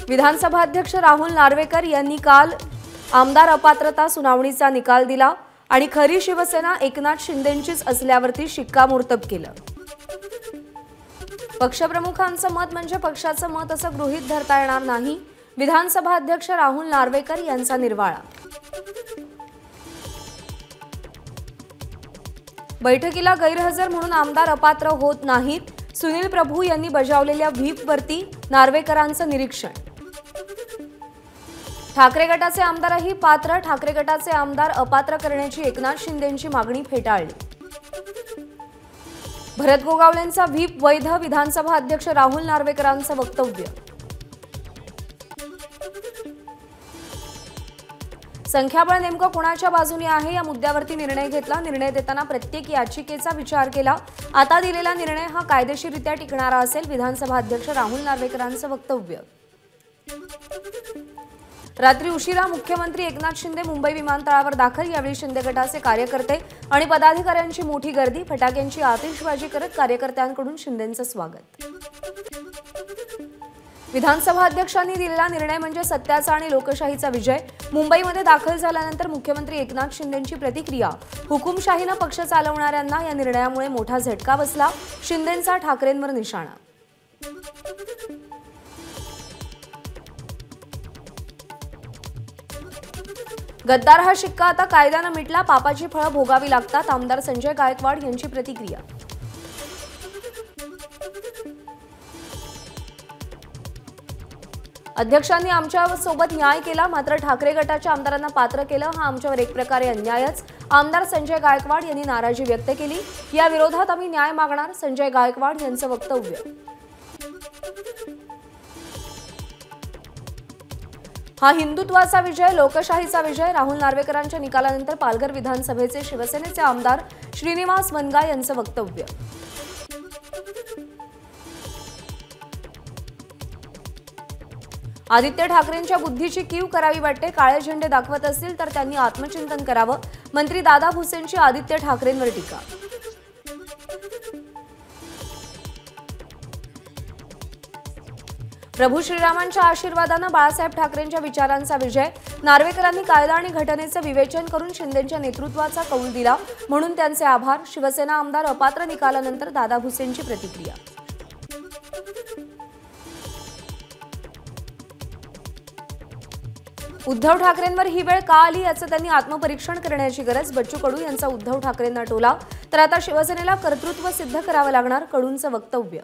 विधानसभा अध्यक्ष राहुल नार्वेकर यांनी काल आमदार अपात्रता सुनावणीचा निकाल दिला आणि खरी शिवसेना एकनाथ शिंदेंचीच असल्यावरती शिक्कामोर्तब केलं। पक्षप्रमुखांचं मत म्हणजे पक्षाचं मत असं गृहीत धरता येणार नाही, विधानसभा अध्यक्ष राहुल नार्वेकर यांचा निर्वाळा। बैठकीला गैरहजर म्हणून आमदार अपात्र होत नाहीत, सुनील प्रभू यांनी बजावलेल्या व्हीपवरती नार्वेकरांचं निरीक्षण। ठाकरे गटाचे आमदारही पात्र, ठाकरे गटाचे आमदार अपात्र करण्याची एकनाथ शिंदेंची मागणी फेटाळली। भरत गोगावलेंचा व्हीप वैध, विधानसभा अध्यक्ष राहुल नार्वेकरांचं वक्तव्य। संख्याबळ नेमकं कोणाच्या बाजूने आहे या मुद्द्यावरती निर्णय घेतला। निर्णय देताना प्रत्येक याचिकेचा विचार केला। आता दिलेला निर्णय हा कायदेशीररित्या टिकणारा असेल, विधानसभा अध्यक्ष राहुल नार्वेकरांचं वक्तव्य। रात्री उशिरा मुख्यमंत्री एकनाथ शिंदे मुंबई विमानतळावर दाखल। यावेळी शिंदे गटाचे कार्यकर्ते आणि पदाधिकाऱ्यांची मोठी गर्दी, फटाक्यांची आतिषबाजी करत कार्यकर्त्यांकडून शिंदेंचं स्वागत। विधानसभा अध्यक्षांनी दिलेला निर्णय म्हणजे सत्याचा आणि लोकशाहीचा विजय। मुंबईमध्ये दाखल झाल्यानंतर मुख्यमंत्री एकनाथ शिंदेंची प्रतिक्रिया। हुकुमशाहीनं पक्ष चालवणाऱ्यांना या निर्णयामुळे मोठा झटका बसला, शिंदेंचा ठाकरेंवर निशाणा। गद्दार हा शिक्का आता कायद्यानं मिटला, पापाची फळं भोगावी लागतात, आमदार संजय गायकवाड यांची प्रतिक्रिया। अध्यक्षांनी आमच्यासोबत न्याय केला, मात्र ठाकरे गटाच्या आमदारांना पात्र केलं, हा आमच्यावर एक प्रकारे अन्यायच। आमदार संजय गायकवाड यांनी नाराजी व्यक्त केली। या विरोधात आम्ही न्याय मागणार, संजय गायकवाड यांचं वक्तव्य। हा हिंदुत्वाचा विजय, लोकशाहीचा विजय। राहुल नार्वेकरांच्या निकालानंतर पालघर विधानसभेचे शिवसेनेचे आमदार श्रीनिवास वनगा यांचं वक्तव्य। आदित्य ठाकरेंच्या बुद्धीची कीव करावी वाटते, काळे झेंडे दाखवत असतील तर त्यांनी आत्मचिंतन करावं। मंत्री दादा भुसेंची आदित्य ठाकरेंवर टीका। प्रभू श्रीरामांच्या आशीर्वादानं बाळासाहेब ठाकरेंच्या विचारांचा विजय। नार्वेकरांनी कायदा आणि घटनेचं विवेचन करून शिंदेंच्या नेतृत्वाचा कौल दिला, म्हणून त्यांचे आभार। शिवसेना आमदार अपात्र निकालानंतर दादा भुसेंची प्रतिक्रिया। उद्धव ठाकरेंवर ही वेळ का आली याचं त्यांनी आत्मपरीक्षण करण्याची गरज। बच्चू कडू यांचा उद्धव ठाकरेंना टोला, तर आता शिवसेनेला कर्तृत्व सिद्ध करावं लागणार, कडूंचं वक्तव्य।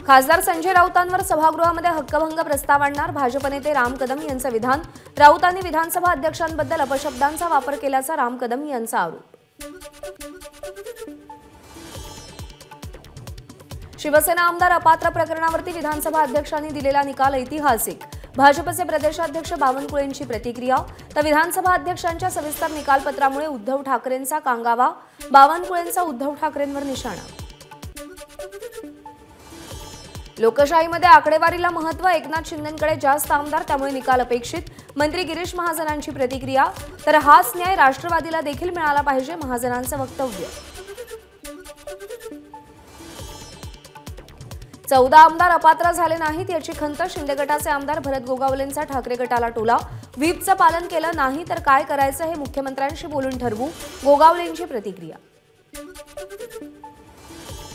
खासदार संजय राऊतांवर सभागृहामध्ये हक्कभंग प्रस्ताव आणणार, भाजप नेते राम कदम यांचं विधान। राऊतांनी विधानसभा अध्यक्षांबद्दल अपशब्दांचा वापर केल्याचा राम कदम यांचा आरोप। शिवसेना आमदार अपात्र प्रकरणावरती विधानसभा अध्यक्षांनी दिलेला निकाल ऐतिहासिक। भाजपचे प्रदेशाध्यक्ष बावनकुळेंची प्रतिक्रिया, तर विधानसभा अध्यक्षांच्या सविस्तर निकालपत्रामुळे उद्धव ठाकरेंचा कांगावा, बावनकुळेंचा उद्धव ठाकरेंवर निशाणा। लोकशाहीमध्ये आकडेवारीला महत्त्व, एकनाथ शिंदेंकडे जास्त आमदार, त्यामुळे निकाल अपेक्षित। मंत्री गिरीश महाजनांची प्रतिक्रिया, तर हाच न्याय राष्ट्रवादीला देखील मिळाला पाहिजे, महाजनांचं वक्तव्य। 14 आमदार अपात्र झाले नाहीत याची खंत, शिंदे गटाचे आमदार भरत गोगावलेंचा ठाकरे गटाला टोला। व्हीपचं पालन केलं नाही तर काय करायचं हे मुख्यमंत्र्यांशी बोलून ठरवू, गोगावलेंची प्रतिक्रिया।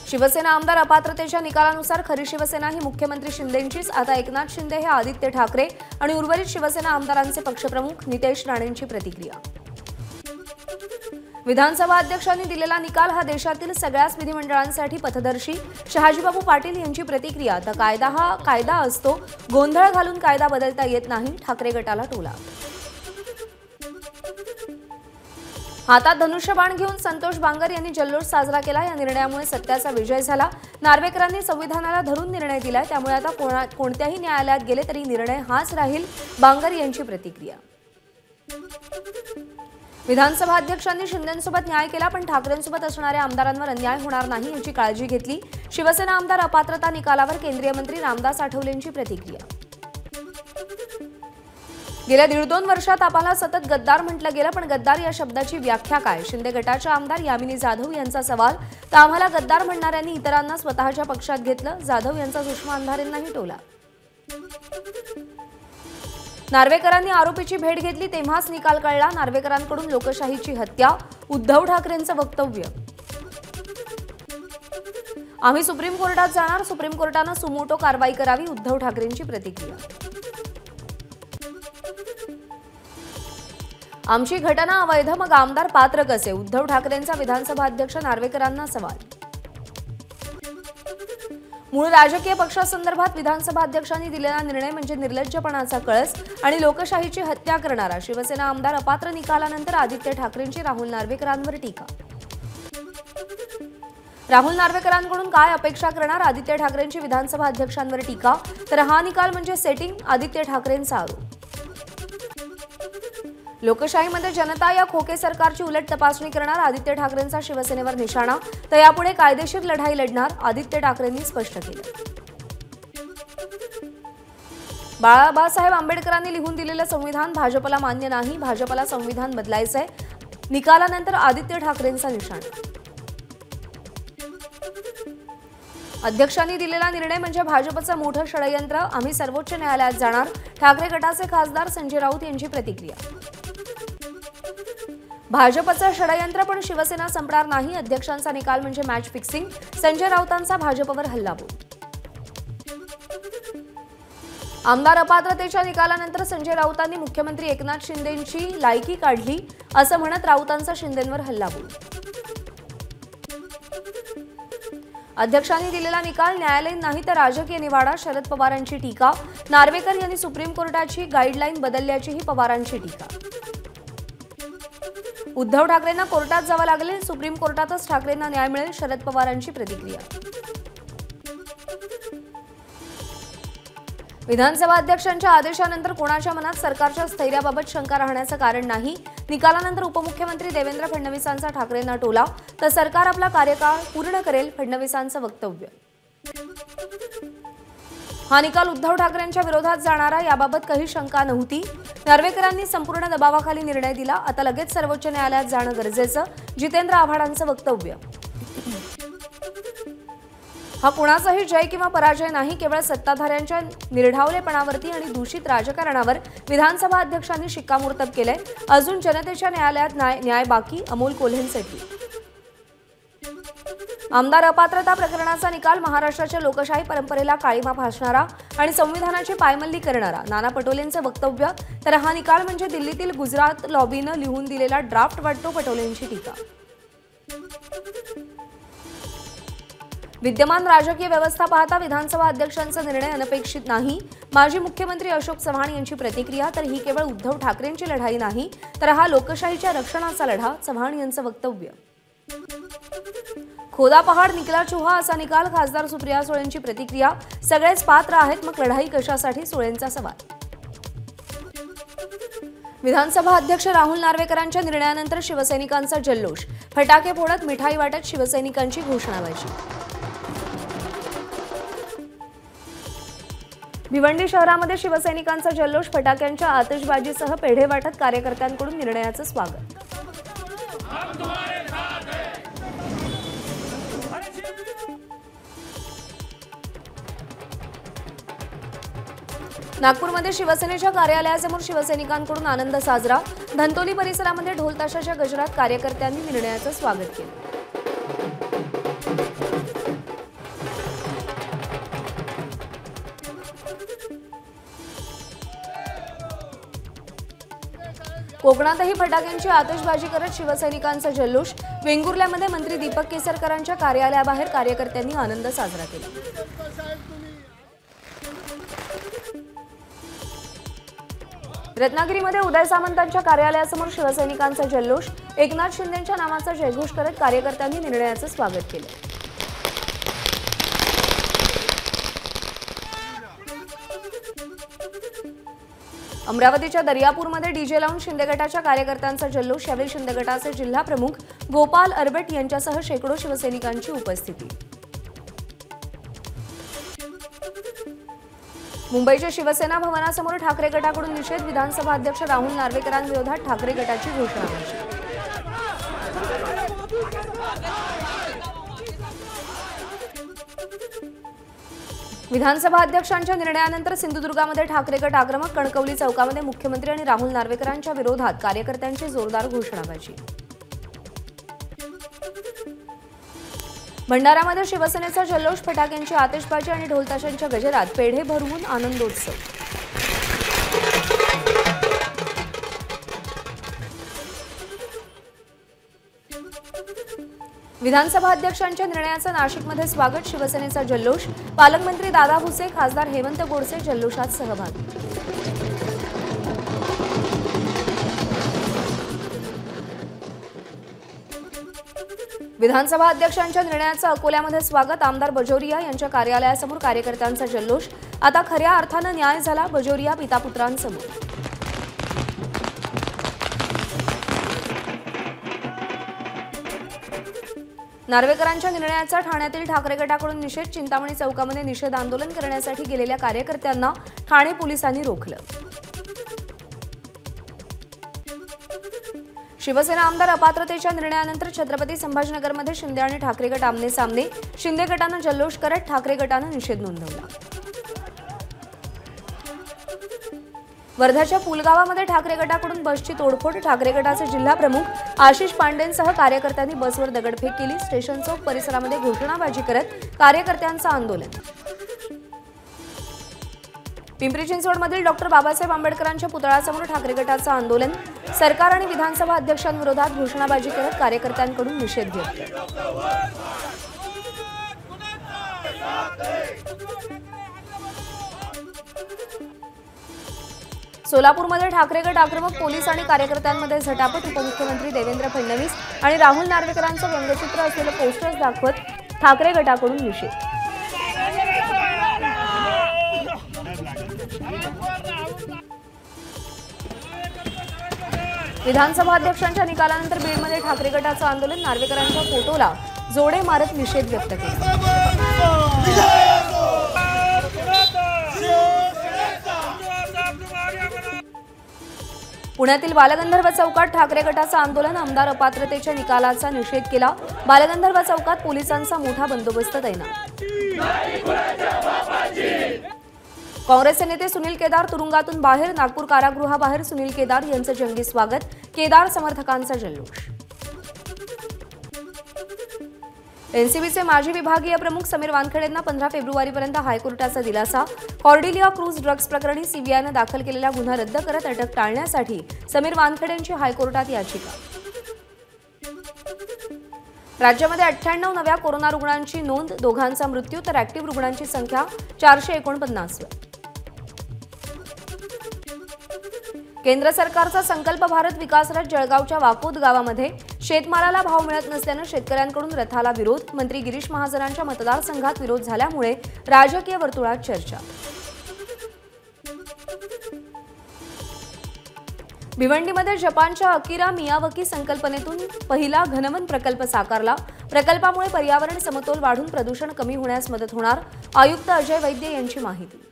शिवसेना आमदार अपात्रतेच्या निकालानुसार खरी शिवसेना ही मुख्यमंत्री शिंदेंचीच। आता एकनाथ शिंदे हे आदित्य ठाकरे आणि उर्वरित शिवसेना आमदारांचे पक्षप्रमुख, नितेश राणेंची प्रतिक्रिया। विधानसभा अध्यक्षांनी दिलेला निकाल हा देशातील सगळ्याच विधिमंडळांसाठी पथदर्शी, शहाजीबाबू पाटील यांची प्रतिक्रिया। तर कायदा हा कायदा असतो, गोंधळ घालून कायदा बदलता येत नाही, ठाकरे गटाला टोला। हातात धनुष्यबाण घेऊन संतोष बांगर यांनी जल्लोष साजरा केला। या निर्णयामुळे सत्याचा विजय झाला। नार्वेकरांनी संविधानाला धरून निर्णय दिलाय, त्यामुळे आता कोणत्याही न्यायालयात गेले तरी निर्णय हाच राहील, बांगर यांची प्रतिक्रिया। विधानसभा अध्यक्षांनी शिंदेंसोबत न्याय केला, पण ठाकरेंसोबत असणाऱ्या आमदारांवर अन्याय होणार नाही याची काळजी घेतली। शिवसेना आमदार अपात्रता निकालावर केंद्रीय मंत्री रामदास आठवलेंची प्रतिक्रिया। गेल्या 1.5-2 वर्षात आम्हाला सतत गद्दार म्हटलं गेलं, पण गद्दार या शब्दाची व्याख्या काय? शिंदे गटाच्या आमदार यामिनी जाधव यांचा सवाल. तर आम्हाला गद्दार म्हणणाऱ्यांनी इतरांना स्वतःच्या पक्षात घेतलं, जाधव यांचा सुषमा अंधारेंनाही टोला. नार्वेकरांनी आरोपीची भेट घेतली तेव्हाच निकाल कळला, नार्वेकरांकडून लोकशाहीची हत्या, उद्धव ठाकरेंचं वक्तव्य. आम्ही सुप्रीम कोर्टात जाणार, सुप्रीम कोर्टानं सुमोटो कारवाई करावी, उद्धव ठाकरेंची प्रतिक्रिया. आमची घटना अवैध, मग आमदार पात्र कसे? उद्धव ठाकरेंचा विधानसभा अध्यक्ष नार्वेकरांना सवाल. मूळ राजकीय पक्षासंदर्भात विधानसभा अध्यक्षांनी दिलेला निर्णय म्हणजे निर्लज्जपणाचा कळस आणि लोकशाहीची हत्या करणारा. शिवसेना आमदार अपात्र निकालानंतर आदित्य ठाकरेंची राहुल नार्वेकरांवर टीका. राहुल नार्वेकरांकडून काय अपेक्षा करणार? आदित्य ठाकरेंची विधानसभा अध्यक्षांवर टीका. तर हा निकाल म्हणजे सेटिंग, आदित्य ठाकरेंचा आरोप. लोकशाहीमध्ये जनता या खोके सरकारची उलट तपासणी करणार, आदित्य ठाकरेंचा शिवसेनेवर निशाणा. तर यापुढे कायदेशीर लढाई लढणार, आदित्य ठाकरेंनी स्पष्ट केलं. बाळासाहेब आंबेडकरांनी लिहून दिलेलं संविधान भाजपला मान्य नाही, भाजपला संविधान बदलायचंय, निकालानंतर आदित्य ठाकरेंचा निशाणा. अध्यक्षांनी दिलेला निर्णय म्हणजे भाजपचं मोठं षडयंत्र, आम्ही सर्वोच्च न्यायालयात जाणार, ठाकरे गटाचे खासदार संजय राऊत यांची प्रतिक्रिया. भाजपचं षडयंत्र पण शिवसेना संपणार नाही, अध्यक्षांचा निकाल म्हणजे मॅच फिक्सिंग, संजय राऊतांचा भाजपवर हल्लाबोल. आमदार अपात्रतेच्या निकालानंतर संजय राऊतांनी मुख्यमंत्री एकनाथ शिंदेंची लायकी काढली असं म्हणत राऊतांचा शिंदेंवर हल्लाबोल. अध्यक्षांनी दिलेला निकाल न्यायालयीन नाही तर राजकीय निवाडा, शरद पवारांची टीका. नार्वेकर यांनी सुप्रीम कोर्टाची गाईडलाईन बदलल्याचीही पवारांची टीका. उद्धव ठाकरेंना कोर्टात जावं लागेल, सुप्रीम कोर्टातच ठाकरेंना न्याय मिळेल, शरद पवारांची प्रतिक्रिया. विधानसभा अध्यक्षांच्या आदेशानंतर कोणाच्या मनात सरकारच्या स्थैर्याबाबत शंका राहण्याचं कारण नाही, निकालानंतर उपमुख्यमंत्री देवेंद्र फडणवीसांचा ठाकरेंना टोला. तर सरकार आपला कार्यकाळ पूर्ण करेल, फडणवीसांचं वक्तव्य. हा निकाल उद्धव ठाकरेंच्या विरोधात जाणारा, याबाबत काही शंका नव्हती. नार्वेकरांनी संपूर्ण दबावाखाली निर्णय दिला, आता लगेच सर्वोच्च न्यायालयात जाणं गरजेचं, जितेंद्र आव्हाडांचं वक्तव्य. हा कुणाचाही जय किंवा पराजय नाही, केवळ सत्ताधाऱ्यांच्या निर्ढावलेपणावरती आणि दूषित राजकारणावर विधानसभा अध्यक्षांनी शिक्कामोर्तब केलंय. अजून जनतेच्या न्यायालयात न्याय बाकी, अमोल कोल्हेंसाठी. आमदार अपात्रता प्रकरणाचा निकाल महाराष्ट्राच्या लोकशाही परंपरेला काळीमा फासणारा आणि संविधानाची पायमल्ली करणारा, नाना पटोलेंचं वक्तव्य. तर हा निकाल म्हणजे दिल्लीतील गुजरात लॉबीनं लिहून दिलेला ड्राफ्ट वाटतो, पटोलेंची टीका. विद्यमान राजकीय व्यवस्था पाहता विधानसभा अध्यक्षांचा निर्णय अनपेक्षित नाही, माजी मुख्यमंत्री अशोक चव्हाण यांची प्रतिक्रिया. तर ही केवळ उद्धव ठाकरेंची लढाई नाही, तर हा लोकशाहीच्या रक्षणाचा लढा, चव्हाण यांचं वक्तव्य. खोदा पहाड निकला चुहा असा निकाल, खासदार सुप्रिया सुळेंची प्रतिक्रिया. सगळेच पात्र आहेत, मग लढाई कशासाठी, सुळेंचा सवाल. विधानसभा अध्यक्ष राहुल नार्वेकरांच्या निर्णयानंतर शिवसैनिकांचा जल्लोष, फटाके फोडत मिठाई वाटत शिवसैनिकांची घोषणाबाजी. भिवंडी शहरामध्ये शिवसैनिकांचा जल्लोष, फटाक्यांच्या आतषबाजीसह पेढे वाटत कार्यकर्त्यांकडून निर्णयाचं स्वागत. नागपूरमध्ये शिवसेनेच्या कार्यालयासमोर शिवसैनिकांकडून आनंद साजरा, धंतोली परिसरामध्ये ढोल ताशाच्या गजरात कार्यकर्त्यांनी निर्णयाचं स्वागत केलं. कोकणातही फटाक्यांची आतषबाजी करत शिवसैनिकांचा जल्लोष, वेंगुर्ल्यामध्ये मंत्री दीपक केसरकरांच्या कार्यालयाबाहेर कार्यकर्त्यांनी आनंद साजरा केला. रत्नागिरीमध्ये उदय सामंतांच्या कार्यालयासमोर शिवसैनिकांचा जल्लोष, एकनाथ शिंदेंच्या नावाचा जयघोष करत कार्यकर्त्यांनी निर्णयाचं स्वागत केलं. अमरावतीच्या दर्यापूरमध्ये डीजे लावून शिंदे गटाच्या कार्यकर्त्यांचा जल्लोष, यावेळी शिंदे गटाचे जिल्हा प्रमुख गोपाल अरबट यांच्यासह शेकडो शिवसैनिकांची उपस्थिती. मुंबईच्या शिवसेना भवनासमोर ठाकरे गटाकडून निषेध. विधानसभा अध्यक्ष राहुल नार्वेकरांविरोधात ठाकरे गटाची घोषणाबाजी. विधानसभा अध्यक्षांच्या निर्णयानंतर सिंधुदुर्गामध्ये ठाकरे गट आक्रमक. कणकवली चौकामध्ये मुख्यमंत्री आणि राहुल नार्वेकरांच्या विरोधात कार्यकर्त्यांची जोरदार घोषणाबाजी. भंडाऱ्यामध्ये शिवसेनेचा जल्लोष. फटाक्यांची आतिषबाजी आणि ढोलताशांच्या गजरात पेढे भरवून आनंदोत्सव. विधानसभा अध्यक्षांच्या निर्णयाचं नाशिकमध्ये स्वागत. शिवसेनेचा जल्लोष. पालकमंत्री दादा भुसे, खासदार हेमंत गोडसे जल्लोषात सहभागी. विधानसभा अध्यक्षांच्या निर्णयाचं अकोल्यामध्ये स्वागत. आमदार बजोरिया यांच्या कार्यालयासमोर कार्यकर्त्यांचा जल्लोष. आता खऱ्या अर्थानं न्याय झाला. बजोरिया पितापुत्रांसमोर. नार्वेकरांच्या निर्णयाचा ठाण्यातील ठाकरे गटाकडून निषेध. चिंतामणी चौकामध्ये निषेध आंदोलन करण्यासाठी गेलेल्या कार्यकर्त्यांना ठाणे पोलिसांनी रोखलं. शिवसेना आमदार अपात्रतेच्या निर्णयानंतर छत्रपती संभाजीनगरमध्ये शिंदे आणि ठाकरे गट आमने सामने. शिंदे गटानं जल्लोष करत ठाकरे गटानं निषेध नोंदवला. वर्ध्याच्या पुलगावामध्ये ठाकरे गटाकडून बसची तोडफोड. ठाकरे गटाचे जिल्हा प्रमुख आशिष पांडेंसह कार्यकर्त्यांनी बसवर दगडफेक केली. स्टेशन चौक परिसरामध्ये घोषणाबाजी करत कार्यकर्त्यांचं आंदोलन. पिंपरी चिंचवडमधील डॉक्टर बाबासाहेब आंबेडकरांच्या पुतळ्यासमोर ठाकरे गटाचं आंदोलन. सरकार आणि विधानसभा अध्यक्षांविरोधात घोषणाबाजी करत कार्यकर्त्यांकडून निषेध व्यक्त. सोलापूरमध्ये ठाकरे गट आक्रमक. पोलीस आणि कार्यकर्त्यांमध्ये झटापट. उपमुख्यमंत्री देवेंद्र फडणवीस आणि राहुल नार्वेकरांचं व्यंगचित्र असलेलं पोस्टर्स दाखवत ठाकरे गटाकडून निषेध. विधानसभा अध्यक्षांच्या निकालानंतर बीडमध्ये ठाकरे गटाचं आंदोलन. नार्वेकरांच्या फोटोला जोडे मारत निषेध व्यक्त केला. पुण्यातील बालगंधर्व चौकात ठाकरे गटाचं आंदोलन. आमदार अपात्रतेच्या निकालाचा निषेध केला. बालगंधर्व चौकात पोलिसांचा मोठा बंदोबस्त तैनात. काँग्रेसचे नेते सुनील केदार तुरुंगातून बाहेर. नागपूर कारागृहाबाहेर सुनील केदार यांचं जंगी स्वागत. केदार समर्थकांचा जल्लोष. एनसीबीचे माजी विभागीय प्रमुख समीर वानखेडेंना 15 फेब्रुवारीपर्यंत हायकोर्टाचा दिलासा. कॉर्डिलिया क्रूज ड्रग्ज प्रकरणी सीबीआयनं दाखल केलेला गुन्हा रद्द करत अटक टाळण्यासाठी समीर वानखेडेंची हायकोर्टात याचिका. राज्यामध्ये 98 नव्या कोरोना रुग्णांची नोंद. दोघांचा मृत्यू तर ऍक्टिव्ह रुग्णांची संख्या 449. केंद्र सरकारचा संकल्प भारत विकास रथ. जळगावच्या वाकोद गावामध्ये शेतमालाला भाव मिळत नसल्यानं शेतकऱ्यांकडून रथाला विरोध. मंत्री गिरीश महाजनांच्या मतदारसंघात विरोध झाल्यामुळे राजकीय वर्तुळात चर्चा. भिवंडीमध्ये जपानच्या अकिरा मियावकी संकल्पनेतून पहिला घनवन प्रकल्प साकारला. प्रकल्पामुळे पर्यावरण समतोल वाढून प्रदूषण कमी होण्यास मदत होणार. आयुक्त अजय वैद्य यांची माहिती.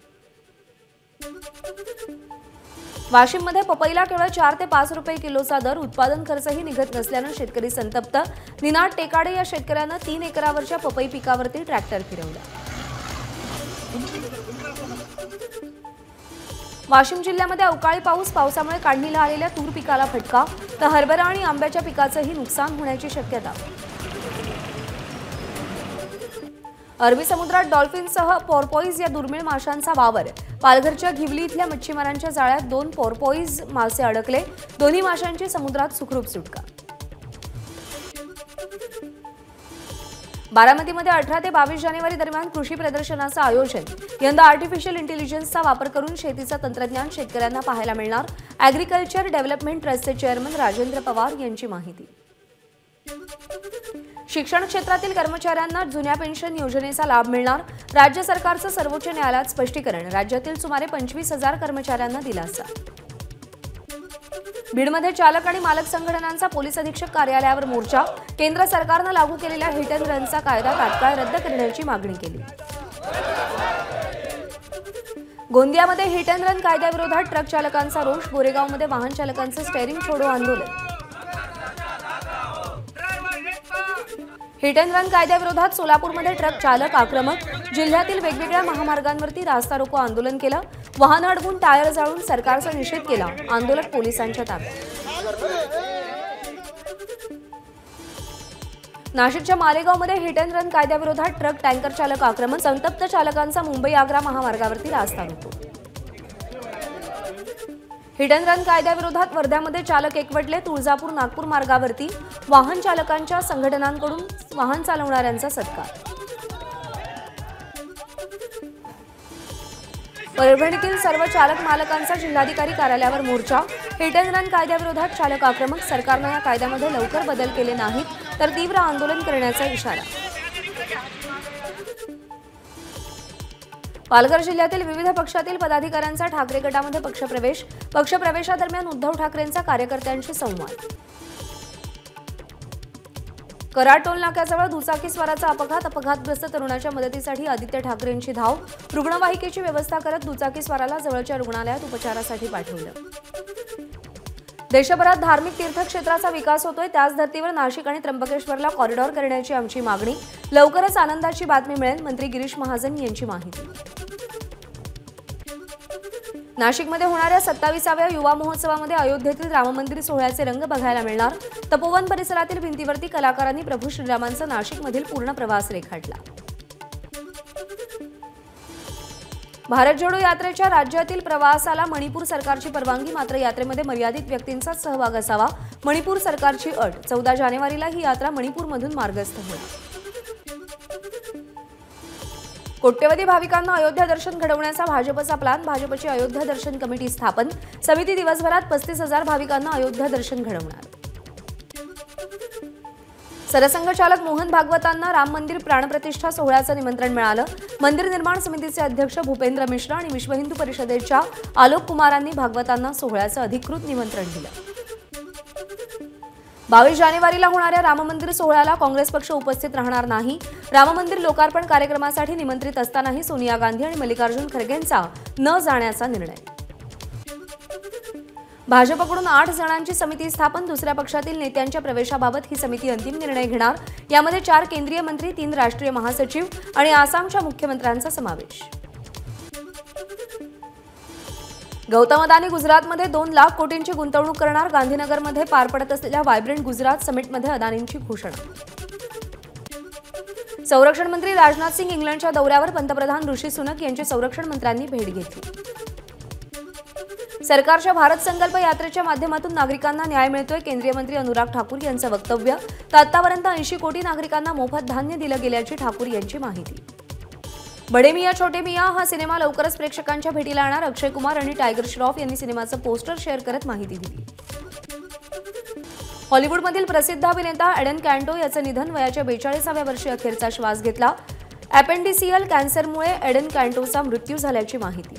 वाशिममध्ये पपईला केवळ 4 ते 5 रुपये किलोचा दर. उत्पादन खर्चही निघत नसल्यानं शेतकरी संतप्त. निनाद टेकाडे या शेतकऱ्यानं 3 एकरावरच्या पपई पिकावरती ट्रॅक्टर फिरवला. वाशिम जिल्ह्यामध्ये अवकाळी पाऊस. पावसामुळे काढणीला आलेल्या तूर पिकाला फटका तर हरभरा आणि आंब्याच्या पिकाचंही नुकसान होण्याची शक्यता. अरबी समुद्रात डॉल्फिनसह पोर्पोईज या दुर्मिळ माशांचा वावर. पालघरच्या घिवली इथल्या मच्छीमारांच्या जाळ्यात 2 पोर्पोईज मासे अडकले. दोन्ही माशांची समुद्रात सुखरूप सुटका. बारामतीमध्ये 18 ते 22 जानेवारी दरम्यान कृषी प्रदर्शनाचं आयोजन. यंदा आर्टिफिशियल इंटेलिजन्सचा वापर करून शेतीचं तंत्रज्ञान शेतकऱ्यांना पाहायला मिळणार. ॲग्रिकल्चर डेव्हलपमेंट ट्रस्टचे चेअरमन राजेंद्र पवार यांची माहिती. शिक्षण क्षेत्रातील कर्मचाऱ्यांना जुन्या पेन्शन योजनेचा लाभ मिळणार. राज्य सरकारचं सर्वोच्च न्यायालयात स्पष्टीकरण. राज्यातील सुमारे 25,000 कर्मचाऱ्यांना दिलासा. बीडमध्ये चालक आणि मालक संघटनांचा पोलीस अधीक्षक कार्यालयावर मोर्चा. केंद्र सरकारनं लागू केलेल्या हिट अँड रनचा कायदा तात्काळ रद्द करण्याची मागणी केली. गोंदियामध्ये हिट अँड रन कायद्याविरोधात ट्रक चालकांचा रोष, गोरेगावमध्ये वाहन चालकांचं स्टेअरिंग छोडो आंदोलन। हिट अँड रन कायद्याविरोधात सोलापूरमध्ये ट्रक चालक आक्रमक, जिल्ह्यातील वेगवेगळ्या महामार्गांवरती रास्ता रोको आंदोलन केलं, वाहन अडवून टायर जाळून सरकारचा निषेध केला, आंदोलक पोलिसांच्या ताब्यात। नाशिकच्या मालेगावमध्ये हिट अँड रन कायद्याविरोधात ट्रक टँकर चालक आक्रमक, संतप्त चालकांचा मुंबई आग्रा महामार्गावरती रास्ता रोको। हिट अँड रन कायद्याविरोधात वर्ध्यामध्ये चालक एकवटले, तुळजापूर नागपूर मार्गावरती वाहन चालकांच्या संघटनांकडून वाहन चालवणाऱ्यांचा सत्कार। परभणीतील सर्व चालक मालकांचा जिल्हाधिकारी कार्यालयावर मोर्चा, हिट अँड रन कायद्याविरोधात चालक आक्रमक, सरकारने या कायद्यामध्ये लवकर बदल केले नाहीत तर तीव्र आंदोलन करण्याचा इशारा। पालघर जिल्ह्यातील विविध पक्षातील पदाधिकाऱ्यांचा ठाकरे गटामध्ये पक्षप्रवेश, पक्षप्रवेशादरम्यान उद्धव ठाकरेंचा कार्यकर्त्यांशी संवाद। कराड टोल नाक्याजवळ दुचाकीस्वाराचा अपघात, अपघातग्रस्त तरुणाच्या मदतीसाठी आदित्य ठाकरेंची धाव, रुग्णवाहिकेची व्यवस्था करत दुचाकीस्वाराला जवळच्या रुग्णालयात उपचारासाठी पाठवलं। देशभरात धार्मिक तीर्थक्षेत्राचा विकास होतोय, त्याच धर्तीवर नाशिक आणि त्र्यंबकेश्वरला कॉरिडॉर करण्याची आमची मागणी, लवकरच आनंदाची बातमी मिळेल, मंत्री गिरीश महाजन यांची माहिती। नाशिकमध्ये होणाऱ्या 27व्या युवा महोत्सवामध्ये अयोध्येतील राममंदिर सोहळ्याचे रंग बघायला मिळणार, तपोवन परिसरातील भिंतीवरती कलाकारांनी प्रभू श्रीरामांचा नाशिकमधील पूर्ण प्रवास रेखाटला। भारत जोडो यात्रेच्या राज्यातील प्रवासाला मणिपूर सरकारची परवानगी, मात्र यात्रेमध्ये मर्यादित व्यक्तींचाच सहभाग असावा, मणिपूर सरकारची अट। 14 जानेवारीला ही यात्रा मणिपूरमधून मार्गस्थ होईल। कोट्यवधी भाविकांना अयोध्या दर्शन घडवण्याचा भाजपचा प्लॅन, भाजपची अयोध्या दर्शन कमिटी स्थापन, समिती दिवसभरात 35,000 भाविकांना अयोध्या दर्शन घडवणार। सरसंघचालक मोहन भागवतांना राम मंदिर प्राणप्रतिष्ठा सोहळ्याचं निमंत्रण मिळालं, मंदिर निर्माण समितीचे अध्यक्ष भूपेंद्र मिश्रा आणि विश्व हिंदू परिषदेच्या आलोक कुमारांनी भागवतांना सोहळ्याचं अधिकृत निमंत्रण दिलं। 22 जानेवारीला होणाऱ्या राममंदिर सोहळ्याला काँग्रेस पक्ष उपस्थित राहणार नाही, राममंदिर लोकार्पण कार्यक्रमासाठी निमंत्रित असतानाही सोनिया गांधी आणि मल्लिकार्जुन खरगेंचा न जाण्याचा निर्णय। भाजपकडून 8 जणांची समिती स्थापन, दुसऱ्या पक्षातील नेत्यांच्या प्रवेशाबाबत ही समिती अंतिम निर्णय घेणार, यामध्ये 4 केंद्रीय मंत्री, 3 राष्ट्रीय महासचिव आणि आसामच्या मुख्यमंत्र्यांचा समावेश। गौतम अदानी गुजरातमध्ये 2 लाख कोटींची गुंतवणूक करणार, गांधीनगरमध्ये पार पडत असलेल्या व्हायब्रंट गुजरात समिटमध्ये अदानींची घोषणा। संरक्षण मंत्री राजनाथ सिंग इंग्लंडच्या दौऱ्यावर, पंतप्रधान ऋषी सुनक यांची संरक्षण मंत्र्यांनी भेट घेतली। सरकारच्या भारत संकल्प यात्रेच्या माध्यमातून नागरिकांना न्याय मिळतोय, केंद्रीय मंत्री अनुराग ठाकूर यांचं वक्तव्य, तर आतापर्यंत 80 कोटी नागरिकांना मोफत धान्य दिलं गेल्याची ठाकूर यांची माहिती। बडे मियां छोटे मियां हा सिनेमा लवकरच प्रेक्षकांच्या भेटीला येणार, अक्षय कुमार आणि टायगर श्रॉफ यांनी सिनेमाचं पोस्टर शेअर करत माहिती दिली। हॉलिवूडमधील प्रसिद्ध अभिनेता एडन कॅन्टो याचं निधन, वयाच्या 42व्या वर्षी अखेरचा श्वास घेतला, अपेंडिसियल कॅन्सरमुळे एडन कॅन्टोचा मृत्यू झाल्याची माहिती।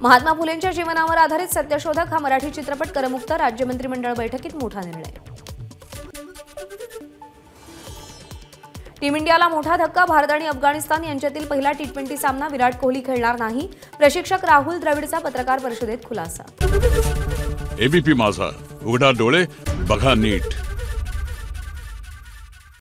महात्मा फुलेंच्या जीवनावर आधारित सत्यशोधक हा मराठी चित्रपट करमुक्त, राज्य मंत्रिमंडळ बैठकीत मोठा निर्णय। टीम इंडियाला मोठा धक्का, भारत आणि अफगाणिस्तान यांच्यातील पहिला T20 सामना विराट कोहली खेळणार नाही, प्रशिक्षक राहुल द्रविडचा पत्रकार परिषदेत खुलासा। एबीपी माझा, उघडा डोळे बघा नीट।